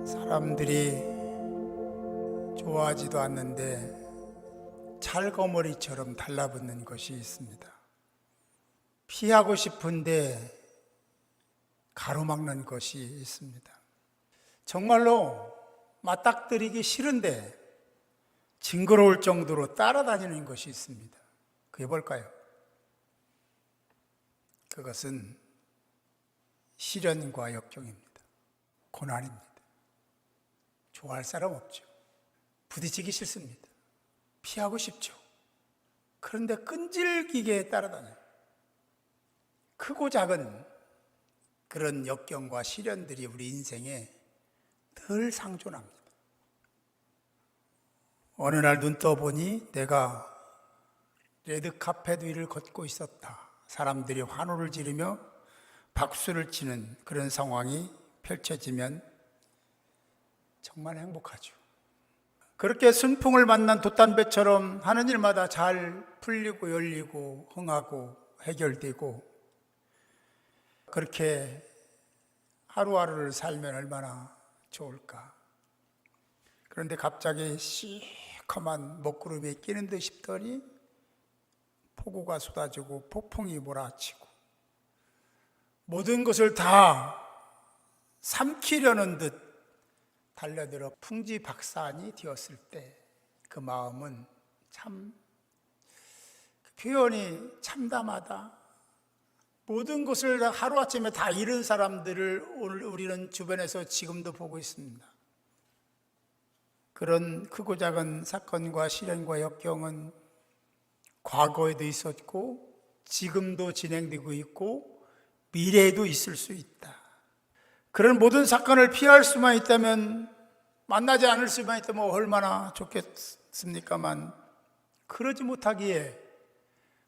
사람들이 좋아하지도 않는데 찰거머리처럼 달라붙는 것이 있습니다. 피하고 싶은데 가로막는 것이 있습니다. 정말로 맞닥뜨리기 싫은데 징그러울 정도로 따라다니는 것이 있습니다. 그게 뭘까요? 그것은 시련과 역경입니다. 고난입니다. 좋아할 사람 없죠. 부딪히기 싫습니다. 피하고 싶죠. 그런데 끈질기게 따라다녀요. 크고 작은 그런 역경과 시련들이 우리 인생에 늘 상존합니다. 어느 날 눈 떠보니 내가 레드카펫 위를 걷고 있었다. 사람들이 환호를 지르며 박수를 치는 그런 상황이 펼쳐지면 정말 행복하죠. 그렇게 순풍을 만난 돛담배처럼 하는 일마다 잘 풀리고 열리고 흥하고 해결되고 그렇게 하루하루를 살면 얼마나 좋을까. 그런데 갑자기 시커먼 먹구름이 끼는 듯 싶더니 폭우가 쏟아지고 폭풍이 몰아치고 모든 것을 다 삼키려는 듯 달려들어 풍지박산이 되었을 때 그 마음은 참, 그 표현이 참담하다. 모든 것을 하루아침에 다 잃은 사람들을 오늘 우리는 주변에서 지금도 보고 있습니다. 그런 크고 작은 사건과 시련과 역경은 과거에도 있었고 지금도 진행되고 있고 미래에도 있을 수 있다. 그런 모든 사건을 피할 수만 있다면, 만나지 않을 수만 있다면 얼마나 좋겠습니까만 그러지 못하기에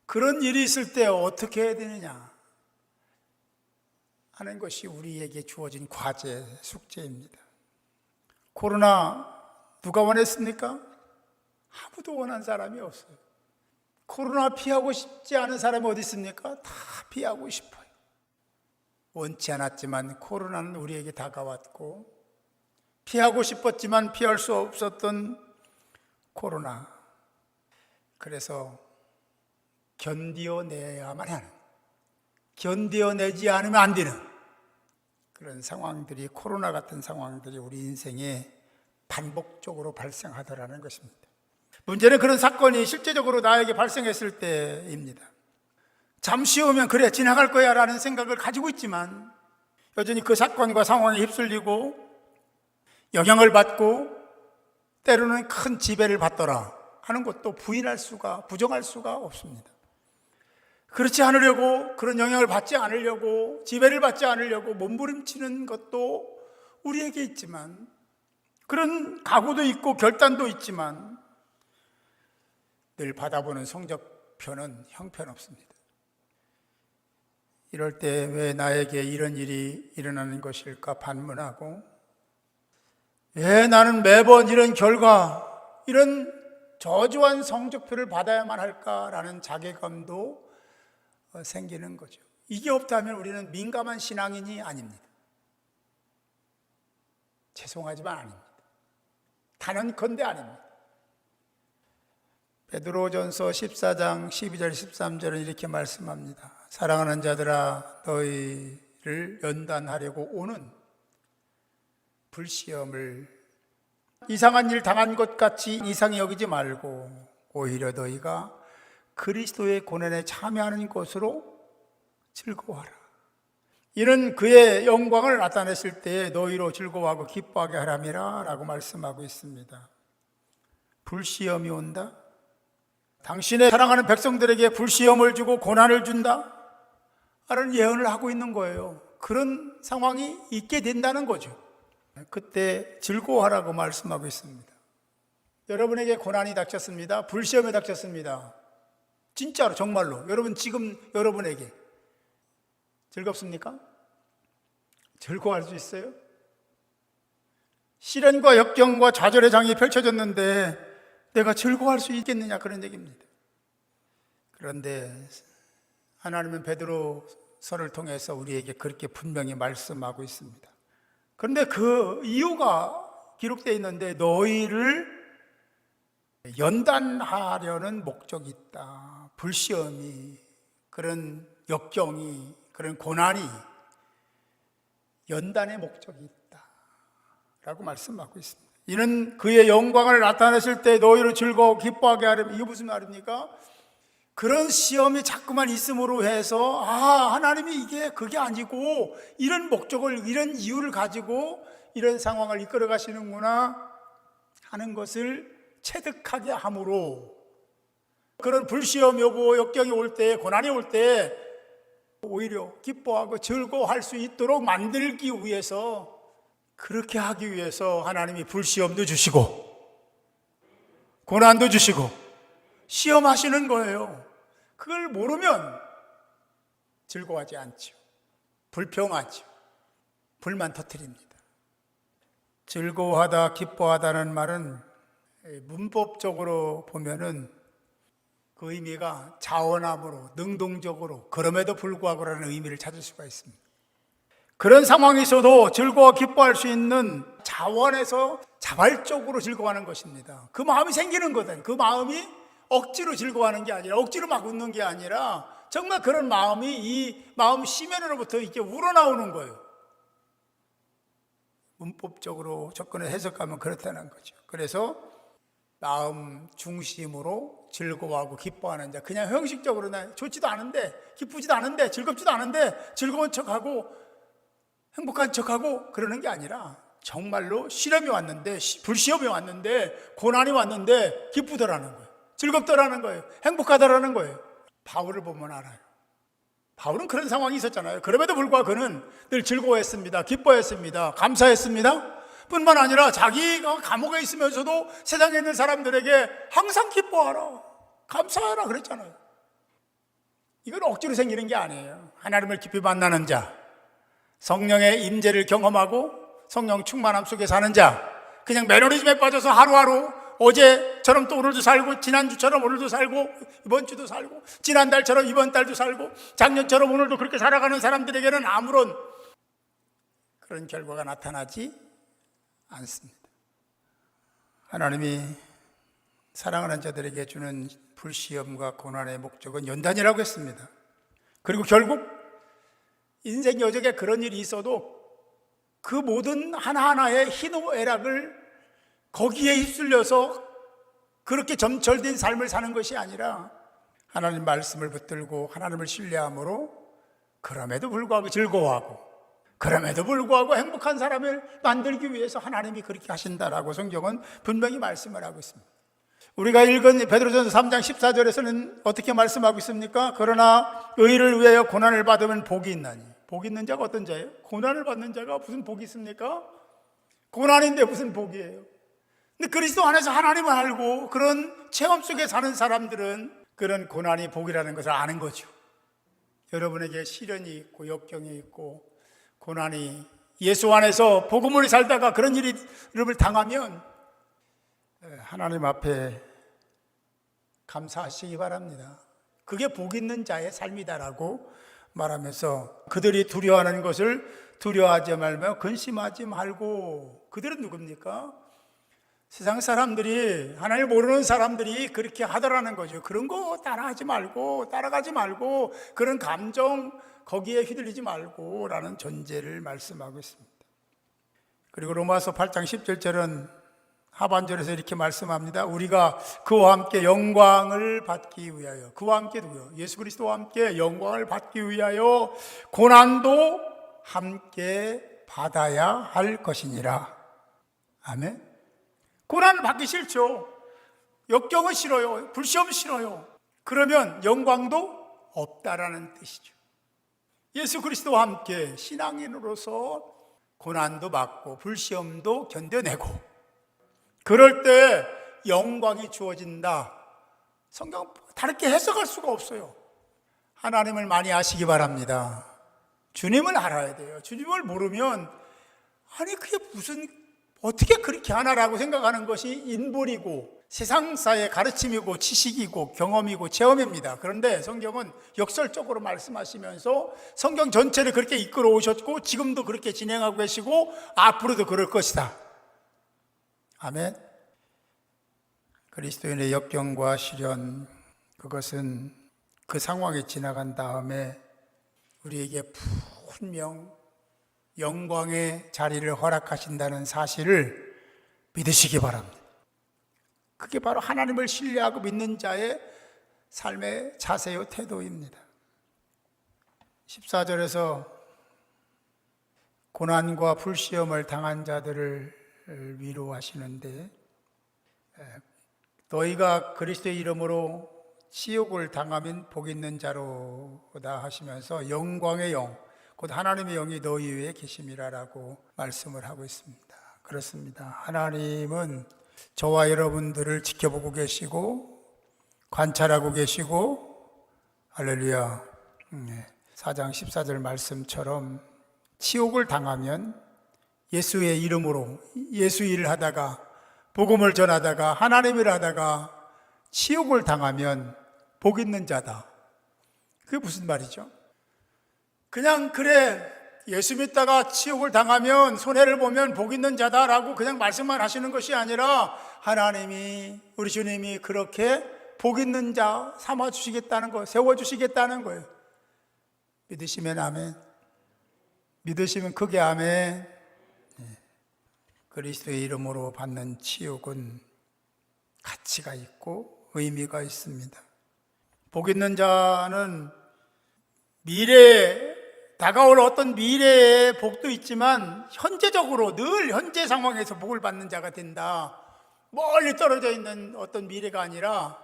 그런 일이 있을 때 어떻게 해야 되느냐 하는 것이 우리에게 주어진 과제, 숙제입니다. 코로나 누가 원했습니까? 아무도 원한 사람이 없어요. 코로나 피하고 싶지 않은 사람이 어디 있습니까? 다 피하고 싶어요. 원치 않았지만 코로나는 우리에게 다가왔고 피하고 싶었지만 피할 수 없었던 코로나. 그래서 견디어내야만 하는, 견디어내지 않으면 안 되는 그런 상황들이, 코로나 같은 상황들이 우리 인생에 반복적으로 발생하더라는 것입니다. 문제는 그런 사건이 실제적으로 나에게 발생했을 때입니다. 잠시 후면 그래 지나갈 거야 라는 생각을 가지고 있지만 여전히 그 사건과 상황에 휩쓸리고 영향을 받고 때로는 큰 지배를 받더라 하는 것도 부정할 수가 없습니다. 그렇지 않으려고, 그런 영향을 받지 않으려고, 지배를 받지 않으려고 몸부림치는 것도 우리에게 있지만, 그런 각오도 있고 결단도 있지만 늘 받아보는 성적표는 형편없습니다. 이럴 때 왜 나에게 이런 일이 일어나는 것일까 반문하고, 왜 나는 매번 이런 결과, 이런 저조한 성적표를 받아야만 할까라는 자괴감도 생기는 거죠. 이게 없다면 우리는 민감한 신앙인이 아닙니다. 죄송하지만 아닙니다. 단언컨대 아닙니다. 베드로전서 14장 12절 13절은 이렇게 말씀합니다. 사랑하는 자들아, 너희를 연단하려고 오는 불시험을 이상한 일 당한 것 같이 이상히 여기지 말고 오히려 너희가 그리스도의 고난에 참여하는 것으로 즐거워하라. 이는 그의 영광을 나타내실 때에 너희로 즐거워하고 기뻐하게 하람이라 라고 말씀하고 있습니다. 불시험이 온다? 당신의 사랑하는 백성들에게 불시험을 주고 고난을 준다? 라는 예언을 하고 있는 거예요. 그런 상황이 있게 된다는 거죠. 그때 즐거워하라고 말씀하고 있습니다. 여러분에게 고난이 닥쳤습니다. 불시험이 닥쳤습니다. 진짜로 정말로 여러분 지금 여러분에게 즐겁습니까? 즐거워할 수 있어요? 시련과 역경과 좌절의 장이 펼쳐졌는데 내가 즐거워할 수 있겠느냐 그런 얘기입니다. 그런데 하나님은 베드로서를 통해서 우리에게 그렇게 분명히 말씀하고 있습니다. 그런데 그 이유가 기록되어 있는데 너희를 연단하려는 목적이 있다. 불시험이, 그런 역경이, 그런 고난이 연단의 목적이 있다 라고 말씀하고 있습니다. 이는 그의 영광을 나타내실 때 너희를 즐거워 기뻐하게 하려면, 이게 무슨 말입니까? 그런 시험이 자꾸만 있음으로 해서 하나님이 이게 그게 아니고 이런 목적을, 이런 이유를 가지고 이런 상황을 이끌어 가시는구나 하는 것을 체득하게 함으로, 그런 불시험이 오고 역경이 올 때, 고난이 올 때 오히려 기뻐하고 즐거워할 수 있도록 만들기 위해서, 그렇게 하기 위해서 하나님이 불시험도 주시고 고난도 주시고 시험하시는 거예요. 그걸 모르면 즐거워하지 않죠. 불평하죠. 불만 터뜨립니다. 즐거워하다, 기뻐하다는 말은 문법적으로 보면은 그 의미가 자원함으로, 능동적으로, 그럼에도 불구하고라는 의미를 찾을 수가 있습니다. 그런 상황이 있어도 즐거워 기뻐할 수 있는 자원에서 자발적으로 즐거워하는 것입니다. 그 마음이 생기는 거다. 그 마음이 억지로 즐거워하는 게 아니라, 억지로 막 웃는 게 아니라 정말 그런 마음이 이 마음 심연으로부터 이렇게 우러나오는 거예요. 문법적으로 접근을 해석하면 그렇다는 거죠. 그래서 마음 중심으로 즐거워하고 기뻐하는 자, 그냥 형식적으로 좋지도 않은데, 기쁘지도 않은데, 즐겁지도 않은데 즐거운 척하고 행복한 척하고 그러는 게 아니라, 정말로 시험이 왔는데, 불시험이 왔는데, 고난이 왔는데 기쁘더라는 거예요. 즐겁더라는 거예요. 행복하더라는 거예요. 바울을 보면 알아요. 바울은 그런 상황이 있었잖아요. 그럼에도 불구하고 그는 늘 즐거워했습니다. 기뻐했습니다. 감사했습니다. 뿐만 아니라 자기가 감옥에 있으면서도 세상에 있는 사람들에게 항상 기뻐하라, 감사하라 그랬잖아요. 이건 억지로 생기는 게 아니에요. 하나님을 깊이 만나는 자, 성령의 임재를 경험하고 성령 충만함 속에 사는 자, 그냥 매너리즘에 빠져서 하루하루 어제처럼 또 오늘도 살고, 지난주처럼 오늘도 살고, 이번 주도 살고, 지난달처럼 이번 달도 살고, 작년처럼 오늘도 그렇게 살아가는 사람들에게는 아무런 그런 결과가 나타나지 않습니다. 하나님이 사랑하는 자들에게 주는 불시험과 고난의 목적은 연단이라고 했습니다. 그리고 결국 인생 여정에 그런 일이 있어도 그 모든 하나하나의 희노애락을 거기에 휩쓸려서 그렇게 점철된 삶을 사는 것이 아니라, 하나님 말씀을 붙들고 하나님을 신뢰함으로 그럼에도 불구하고 즐거워하고, 그럼에도 불구하고 행복한 사람을 만들기 위해서 하나님이 그렇게 하신다라고 성경은 분명히 말씀을 하고 있습니다. 우리가 읽은 베드로전서 3장 14절에서는 어떻게 말씀하고 있습니까? 그러나 의를 위하여 고난을 받으면 복이 있나니. 복이 있는 자가 어떤 자예요? 고난을 받는 자가 무슨 복이 있습니까? 고난인데 무슨 복이에요? 근데 그리스도 안에서 하나님을 알고 그런 체험 속에 사는 사람들은 그런 고난이 복이라는 것을 아는 거죠. 여러분에게 시련이 있고 역경이 있고 고난이, 예수 안에서 복음을 살다가 그런 일을 당하면 하나님 앞에 감사하시기 바랍니다. 그게 복 있는 자의 삶이다라고 말하면서, 그들이 두려워하는 것을 두려워하지 말며 근심하지 말고. 그들은 누굽니까? 세상 사람들이, 하나님을 모르는 사람들이 그렇게 하더라는 거죠. 그런 거 따라하지 말고, 따라가지 말고, 그런 감정 거기에 휘둘리지 말고 라는 전제를 말씀하고 있습니다. 그리고 로마서 8장 17절은 하반절에서 이렇게 말씀합니다. 우리가 그와 함께 영광을 받기 위하여, 그와 함께 누구요? 예수 그리스도와 함께 영광을 받기 위하여 고난도 함께 받아야 할 것이니라. 아멘. 고난을 받기 싫죠. 역경은 싫어요. 불시험 싫어요. 그러면 영광도 없다라는 뜻이죠. 예수 그리스도와 함께 신앙인으로서 고난도 받고 불시험도 견뎌내고, 그럴 때 영광이 주어진다. 성경 다르게 해석할 수가 없어요. 하나님을 많이 아시기 바랍니다. 주님을 알아야 돼요. 주님을 모르면, 아니 그게 무슨, 어떻게 그렇게 하나라고 생각하는 것이 인불이고 세상사의 가르침이고 지식이고 경험이고 체험입니다. 그런데 성경은 역설적으로 말씀하시면서 성경 전체를 그렇게 이끌어 오셨고 지금도 그렇게 진행하고 계시고 앞으로도 그럴 것이다. 아멘. 그리스도인의 역경과 시련, 그것은 그 상황이 지나간 다음에 우리에게 분명 영광의 자리를 허락하신다는 사실을 믿으시기 바랍니다. 그게 바로 하나님을 신뢰하고 믿는 자의 삶의 자세요, 태도입니다. 14절에서 고난과 불시험을 당한 자들을 위로하시는데, 너희가 그리스도의 이름으로 치욕을 당하면 복 있는 자로다 하시면서 영광의 영, 곧 하나님의 영이 너희 위에 계심이라라고 말씀을 하고 있습니다. 그렇습니다. 하나님은 저와 여러분들을 지켜보고 계시고 관찰하고 계시고, 할렐루야, 4장 14절 말씀처럼 치욕을 당하면 예수의 이름으로 예수 일을 하다가 복음을 전하다가 하나님 일을 하다가 치욕을 당하면 복 있는 자다. 그게 무슨 말이죠? 그냥 그래 예수 믿다가 치욕을 당하면 손해를 보면 복 있는 자다라고 그냥 말씀만 하시는 것이 아니라 하나님이, 우리 주님이 그렇게 복 있는 자 삼아주시겠다는 거예요. 세워주시겠다는 거예요. 믿으시면 아멘. 믿으시면 크게 아멘. 그리스도의 이름으로 받는 치욕은 가치가 있고 의미가 있습니다. 복 있는 자는 다가올 어떤 미래의 복도 있지만 현재적으로 늘 현재 상황에서 복을 받는 자가 된다. 멀리 떨어져 있는 어떤 미래가 아니라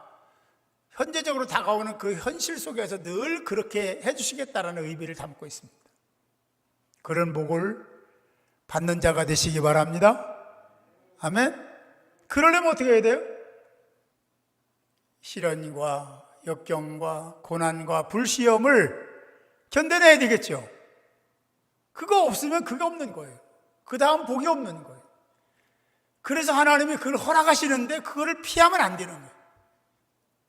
현재적으로 다가오는 그 현실 속에서 늘 그렇게 해주시겠다라는 의미를 담고 있습니다. 그런 복을 받는 자가 되시기 바랍니다. 아멘. 그러려면 어떻게 해야 돼요? 시련과 역경과 고난과 불시험을 견뎌내야 되겠죠. 그거 없으면 그게 없는 거예요. 그 다음 복이 없는 거예요. 그래서 하나님이 그걸 허락하시는데 그거를 피하면 안 되는 거예요.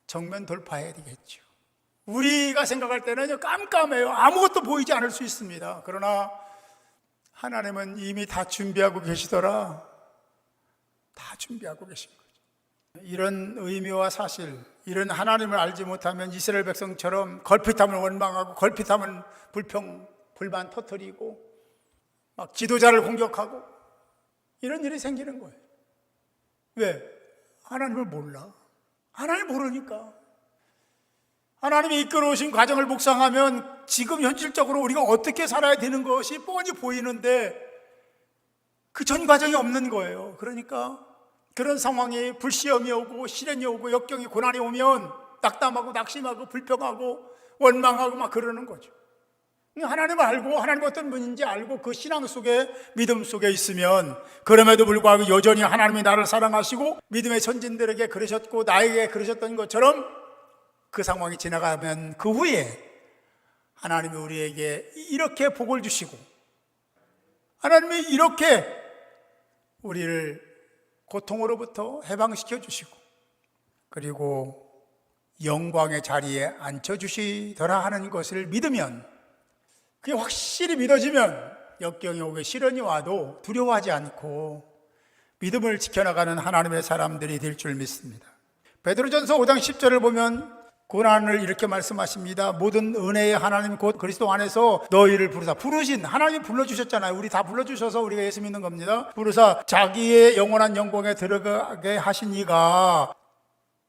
정면 돌파해야 되겠죠. 우리가 생각할 때는 깜깜해요. 아무것도 보이지 않을 수 있습니다. 그러나 하나님은 이미 다 준비하고 계시더라. 다 준비하고 계신 거죠. 이런 의미와 사실, 이런 하나님을 알지 못하면 이스라엘 백성처럼 걸핏하면 원망하고 걸핏하면 불만 터뜨리고 막 지도자를 공격하고 이런 일이 생기는 거예요. 왜? 하나님을 몰라. 하나님 모르니까. 하나님이 이끌어오신 과정을 묵상하면 지금 현실적으로 우리가 어떻게 살아야 되는 것이 뻔히 보이는데 그 전 과정이 없는 거예요. 그러니까 그런 상황에 불시험이 오고 시련이 오고 역경이 고난이 오면 낙담하고 낙심하고 불평하고 원망하고 막 그러는 거죠. 하나님을 알고 하나님 어떤 분인지 알고 그 신앙 속에 믿음 속에 있으면 그럼에도 불구하고 여전히 하나님이 나를 사랑하시고 믿음의 선진들에게 그러셨고 나에게 그러셨던 것처럼 그 상황이 지나가면 그 후에 하나님이 우리에게 이렇게 복을 주시고 하나님이 이렇게 우리를 고통으로부터 해방시켜 주시고 그리고 영광의 자리에 앉혀주시더라 하는 것을 믿으면, 그게 확실히 믿어지면 역경이 오고 시련이 와도 두려워하지 않고 믿음을 지켜나가는 하나님의 사람들이 될 줄 믿습니다. 베드로전서 5장 10절을 보면 고난을 이렇게 말씀하십니다. 모든 은혜의 하나님 곧 그리스도 안에서 너희를 부르신 하나님이 불러주셨잖아요. 우리 다 불러주셔서 우리가 예수 믿는 겁니다. 부르사 자기의 영원한 영광에 들어가게 하신 이가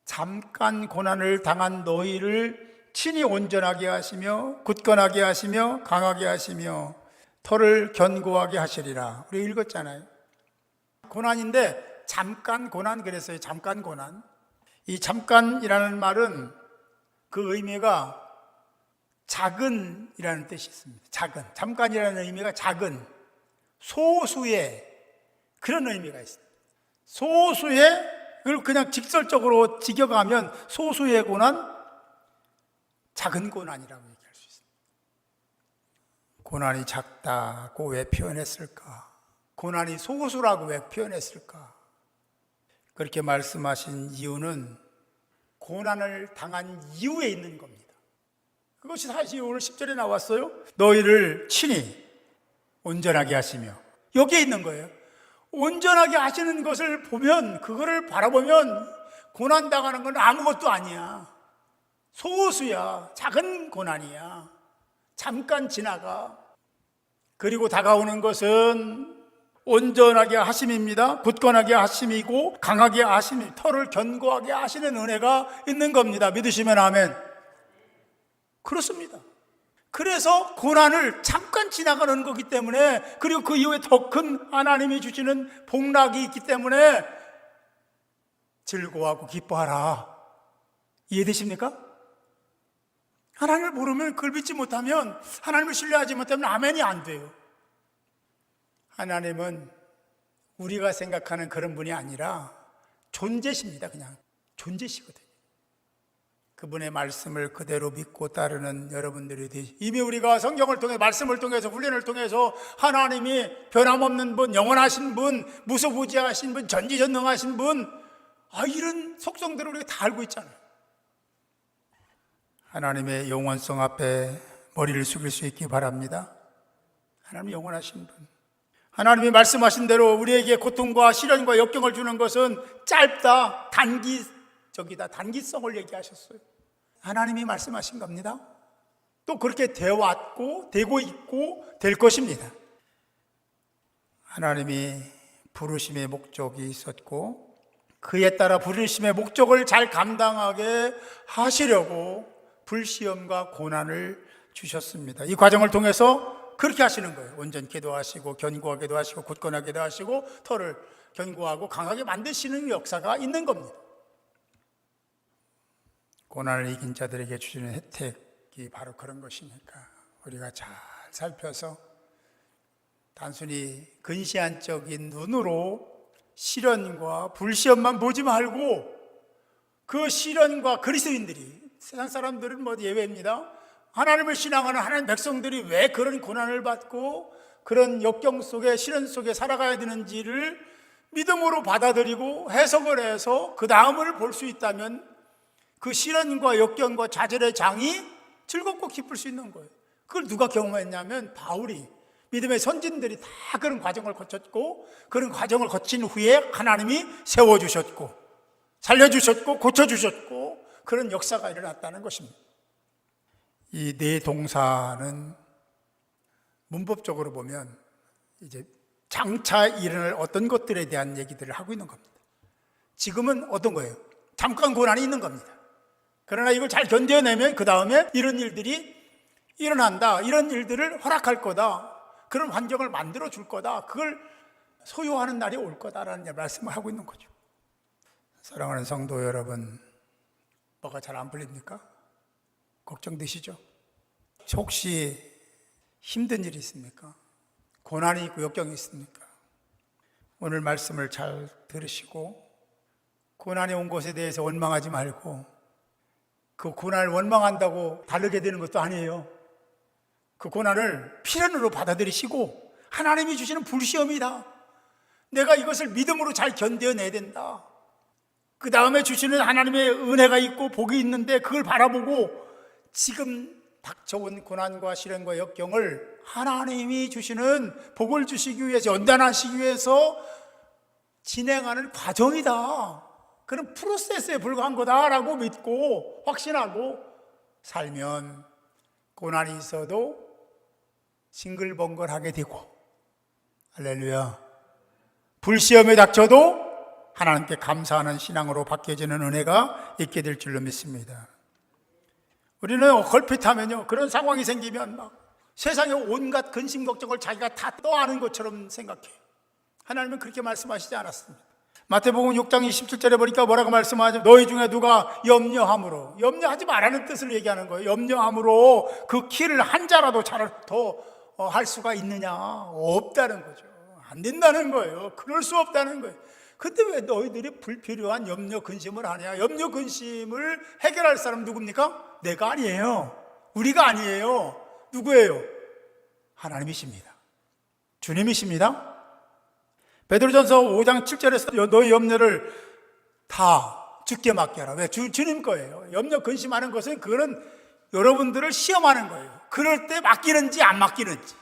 잠깐 고난을 당한 너희를 친히 온전하게 하시며 굳건하게 하시며 강하게 하시며 터를 견고하게 하시리라. 우리 읽었잖아요. 고난인데 잠깐 고난 그랬어요. 잠깐 고난. 이 잠깐이라는 말은 그 의미가 작은이라는 뜻이 있습니다. 작은. 잠깐이라는 의미가 작은, 소수의 그런 의미가 있습니다. 소수의, 그걸 그냥 직설적으로 직역하면 소수의 고난, 작은 고난이라고 얘기할 수 있습니다. 고난이 작다고 왜 표현했을까? 고난이 소수라고 왜 표현했을까? 그렇게 말씀하신 이유는 고난을 당한 이유에 있는 겁니다. 그것이 사실 오늘 10절에 나왔어요. 너희를 친히 온전하게 하시며, 여기에 있는 거예요. 온전하게 하시는 것을 보면, 그거를 바라보면 고난당하는 건 아무것도 아니야. 소수야. 작은 고난이야. 잠깐 지나가. 그리고 다가오는 것은 온전하게 하심입니다. 굳건하게 하심이고 강하게 하심이, 터를 견고하게 하시는 은혜가 있는 겁니다. 믿으시면 아멘. 그렇습니다. 그래서 고난을 잠깐 지나가는 거기 때문에, 그리고 그 이후에 더 큰 하나님이 주시는 복락이 있기 때문에 즐거워하고 기뻐하라. 이해되십니까? 하나님을 모르면, 그걸 믿지 못하면, 하나님을 신뢰하지 못하면 아멘이 안 돼요. 하나님은 우리가 생각하는 그런 분이 아니라 존재십니다. 그냥 존재시거든요. 그분의 말씀을 그대로 믿고 따르는 여러분들이 되시, 이미 우리가 성경을 통해, 말씀을 통해서, 훈련을 통해서 하나님이 변함없는 분, 영원하신 분, 무소부지하신 분, 전지전능하신 분, 이런 속성들을 우리가 다 알고 있잖아요. 하나님의 영원성 앞에 머리를 숙일 수 있기 바랍니다. 하나님 영원하신 분, 하나님이 말씀하신 대로 우리에게 고통과 시련과 역경을 주는 것은 짧다, 단기적이다, 단기성을 얘기하셨어요. 하나님이 말씀하신 겁니다. 또 그렇게 되어왔고 되고 있고 될 것입니다. 하나님이 부르심의 목적이 있었고, 그에 따라 부르심의 목적을 잘 감당하게 하시려고 불시험과 고난을 주셨습니다. 이 과정을 통해서 그렇게 하시는 거예요. 온전케도 하시고 견고하게도 하시고 굳건하게도 하시고 터를 견고하고 강하게 만드시는 역사가 있는 겁니다. 고난을 이긴 자들에게 주시는 혜택이 바로 그런 것이니까 우리가 잘 살펴서 단순히 근시안적인 눈으로 시련과 불시험만 보지 말고, 그 시련과 그리스도인들이, 세상 사람들은 예외입니다. 하나님을 신앙하는 하나님 백성들이 왜 그런 고난을 받고 그런 역경 속에, 시련 속에 살아가야 되는지를 믿음으로 받아들이고 해석을 해서 그 다음을 볼 수 있다면, 그 시련과 역경과 좌절의 장이 즐겁고 기쁠 수 있는 거예요. 그걸 누가 경험했냐면 바울이, 믿음의 선진들이 다 그런 과정을 거쳤고, 그런 과정을 거친 후에 하나님이 세워주셨고 살려주셨고 고쳐주셨고 그런 역사가 일어났다는 것입니다. 이 네 동사는 문법적으로 보면 이제 장차 일어날 어떤 것들에 대한 얘기들을 하고 있는 겁니다. 지금은 어떤 거예요? 잠깐 고난이 있는 겁니다. 그러나 이걸 잘 견뎌내면 그 다음에 이런 일들이 일어난다, 이런 일들을 허락할 거다, 그런 환경을 만들어 줄 거다, 그걸 소유하는 날이 올 거다라는 말씀을 하고 있는 거죠. 사랑하는 성도 여러분, 뭐가 잘 안 풀립니까? 걱정되시죠? 혹시 힘든 일이 있습니까? 고난이 있고 역경이 있습니까? 오늘 말씀을 잘 들으시고 고난이 온 것에 대해서 원망하지 말고, 그 고난을 원망한다고 다르게 되는 것도 아니에요. 그 고난을 필연으로 받아들이시고, 하나님이 주시는 불시험이다, 내가 이것을 믿음으로 잘 견뎌내야 된다, 그 다음에 주시는 하나님의 은혜가 있고 복이 있는데 그걸 바라보고 지금 닥쳐온 고난과 시련과 역경을 하나님이 주시는 복을 주시기 위해서, 연단하시기 위해서 진행하는 과정이다, 그런 프로세스에 불과한 거다라고 믿고 확신하고 살면 고난이 있어도 싱글벙글하게 되고, 할렐루야, 불시험에 닥쳐도 하나님께 감사하는 신앙으로 바뀌어지는 은혜가 있게 될 줄로 믿습니다. 우리는 걸핏하면요, 그런 상황이 생기면 막 세상의 온갖 근심 걱정을 자기가 다 떠안은 것처럼 생각해요. 하나님은 그렇게 말씀하시지 않았습니다. 마태복음 6장 27절에 보니까 뭐라고 말씀하죠? 너희 중에 누가 염려함으로, 염려하지 말라는 뜻을 얘기하는 거예요. 염려함으로 그 키를 한 자라도 더 할 수가 있느냐? 없다는 거죠. 안 된다는 거예요. 그럴 수 없다는 거예요. 근데 왜 너희들이 불필요한 염려 근심을 하냐? 염려 근심을 해결할 사람 누굽니까? 내가 아니에요. 우리가 아니에요. 누구예요? 하나님이십니다. 주님이십니다. 베드로전서 5장 7절에서 너희 염려를 다 주께 맡겨라. 왜? 주님 거예요. 염려 근심하는 것은 그거는 여러분들을 시험하는 거예요. 그럴 때 맡기는지 안 맡기는지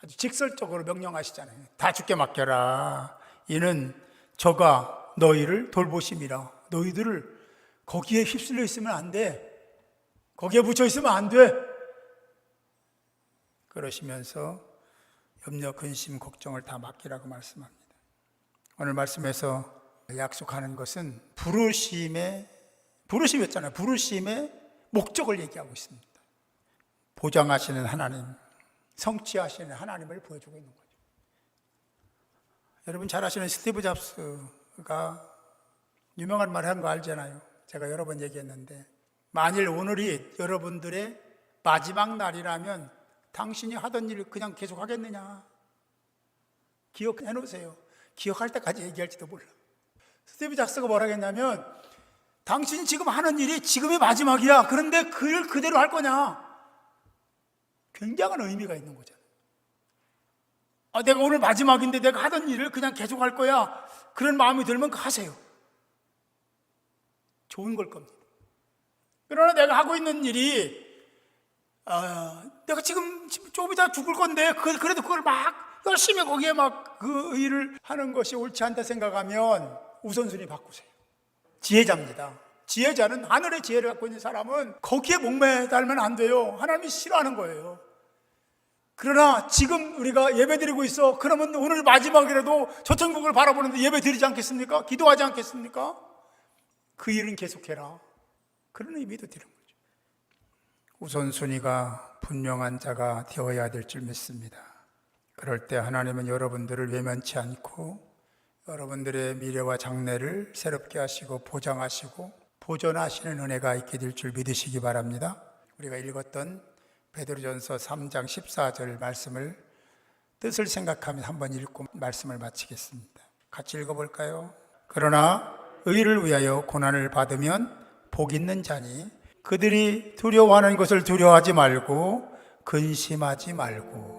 아주 직설적으로 명령하시잖아요. 다 주께 맡겨라. 이는 저가 너희를 돌보심이라. 너희들을 거기에 휩쓸려 있으면 안 돼. 거기에 묻혀 있으면 안 돼. 그러시면서 염려, 근심, 걱정을 다 맡기라고 말씀합니다. 오늘 말씀에서 약속하는 것은 부르심이었잖아요. 부르심의 목적을 얘기하고 있습니다. 보장하시는 하나님, 성취하시는 하나님을 보여주고 있는 거죠. 여러분 잘 아시는 스티브 잡스가 유명한 말 한 거 알잖아요. 제가 여러 번 얘기했는데, 만일 오늘이 여러분들의 마지막 날이라면 당신이 하던 일을 그냥 계속 하겠느냐? 기억해 놓으세요. 기억할 때까지 얘기할지도 몰라. 스티브 잡스가 뭐라 했냐면, 당신이 지금 하는 일이 지금의 마지막이야. 그런데 그 일 그대로 할 거냐? 굉장한 의미가 있는 거잖아요. 내가 오늘 마지막인데 내가 하던 일을 그냥 계속 할 거야. 그런 마음이 들면 하세요. 좋은 걸 겁니다. 그러나 내가 하고 있는 일이 내가 지금 좀 이따 죽을 건데 그래도 그걸 막 열심히 거기에 막 그 일을 하는 것이 옳지 않다 생각하면 우선순위 바꾸세요. 지혜자입니다. 지혜자는, 하늘의 지혜를 갖고 있는 사람은 거기에 목매달면 안 돼요. 하나님이 싫어하는 거예요. 그러나 지금 우리가 예배 드리고 있어. 그러면 오늘 마지막이라도 저 천국을 바라보는데 예배 드리지 않겠습니까? 기도하지 않겠습니까? 그 일은 계속해라. 그런 의미도 드리는 거죠. 우선순위가 분명한 자가 되어야 될 줄 믿습니다. 그럴 때 하나님은 여러분들을 외면치 않고 여러분들의 미래와 장래를 새롭게 하시고 보장하시고 보존하시는 은혜가 있게 될 줄 믿으시기 바랍니다. 우리가 읽었던 베드로전서 3장 14절 말씀을 뜻을 생각하며 한번 읽고 말씀을 마치겠습니다. 같이 읽어볼까요? 그러나 의를 위하여 고난을 받으면 복 있는 자니 그들이 두려워하는 것을 두려워하지 말고 근심하지 말고